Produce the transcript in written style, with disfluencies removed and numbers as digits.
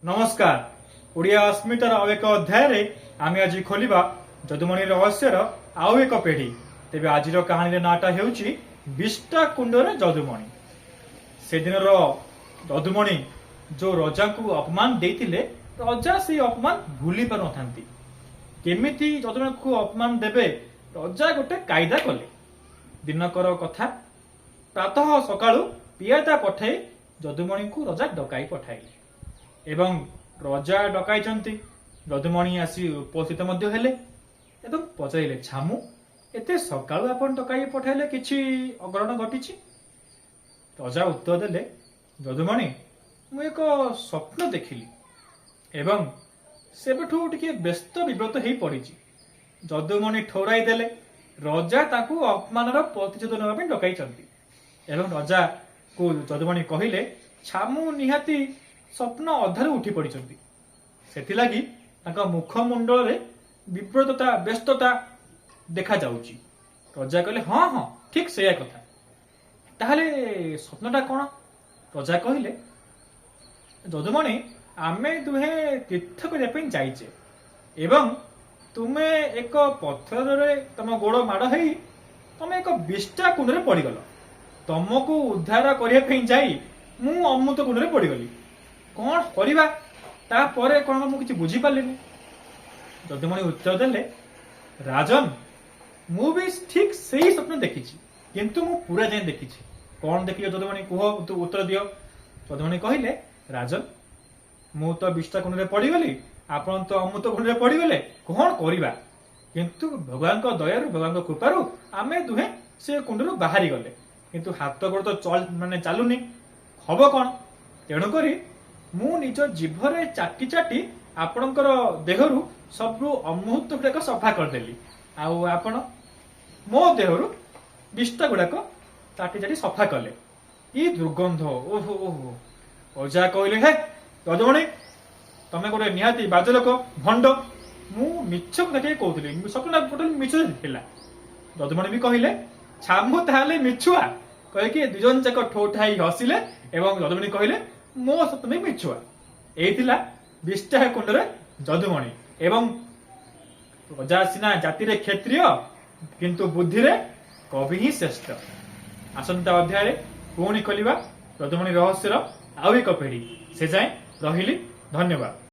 नमस्कार ओडिया अस्मितार आउ एक अध्याय रे आमे आज खोलिबा जदुमणि रहस्यर आउ एक पेढ़ी। तेबे आज कहानी नाटा हेउची बिष्टा कुंडर जदुमणि। से दिन जदुमणि जो रजा को अपमान देइतिले रजा से अपमान भूली पार नथांती। केमिति जदुमणि को अपमान देबे रजा गोटे कायदा कले। दिनकर कथा प्रातः सकाळु पियादा पठाई जदुमणि को रजा डकाई पठाइले एवं रजा डकाई जदुमणि आसी उपस्थित हेले एवं पचारे छामु एते सकाळु आपण डकाई पठाइले किछि अग्रहण घटिछि। रजा उत्तर देले जदुमणि मु एक स्वप्न देखिली एवं सेबठू टिके व्यस्त विव्रत हेई पड़िछि। जदुमणि ठौराई देले रजा ताकू अपमानर प्रतिशोध नेबा ପାଇଁ डकाइछन्ति एवं रजा को जदुमणि कहिले छामु निहाती स्वप्न अधारू उठी पड़िछन्ति। सेथिलागि ताका मुखमंडल रे विव्रतता व्यस्तता देखा जाउची। रजा कहले हाँ हाँ ठीक सेया कथा ताहले स्वप्नटा कोन? रजा कहिले जदुमणि आमे दुहे तीर्थ करिया ପାଇଁ जाइचे एवं तुमे एक पत्थर रे तम गोड़ माड़ हेई तमे एक बिष्टा कुंड रे पड़ीगल। तमको उद्धार करिया ପାଇଁ जाई मु अमृत कुंड रे पड़ीगली। कौन करवा तापर कौन मु किछि बुझी पालिनी। जदुमणि उत्तर देले राजन मु भी ठीक सही स्वप्न देखिछि किंतु मु पूरा जाय देखिछि। कौन देखियो जदुमणि कुह उत्तर दियो। जदुमणि कहिले राजन मु तो बिष्टा कुंड रे पड़ी गली आपण तो अमृत कुंड रे पड़ी गले कौन करवा किंतु भगवान को दयारु भगवान को कृपारु आमे दुहे से कुंड रू बाहरी गले किंतु हाथ गोड़ तो चल माने चालुनी हबो कौन। तेणु करी मु निज जीभरे चाटी चाटी आपणकर देहरु सबरु अमृत गुड़ाक सफा करदेली आउ आपण मो देहरु बिष्टा गुड़ाक चाटी चाटी सफा कले। ई दुर्गंध ओहो ओहो। रजा कहले हे जदुमणि तमे गोटे निहाती बाज लोक भंड मु मिछ कथा कहूली सपना टोटल मिछ थिला। जदुमणि भी कहले छामु ताहले मिछुआ कहिके दुजन जाक ठोठाई हसिले एवं जदुमणि कहले मो सपने मिछुआ। एथिला बिष्टा कुंडर जदुमणि एवं रजा सिना जाति रे क्षत्रिय किंतु बुद्धि रे कवि ही श्रेष्ठ। आसंता अध्याय रे पुणी खोलिबा जदुमणि रहस्यर आउ एक पेढ़ी। से जाए रहिली धन्यवाद।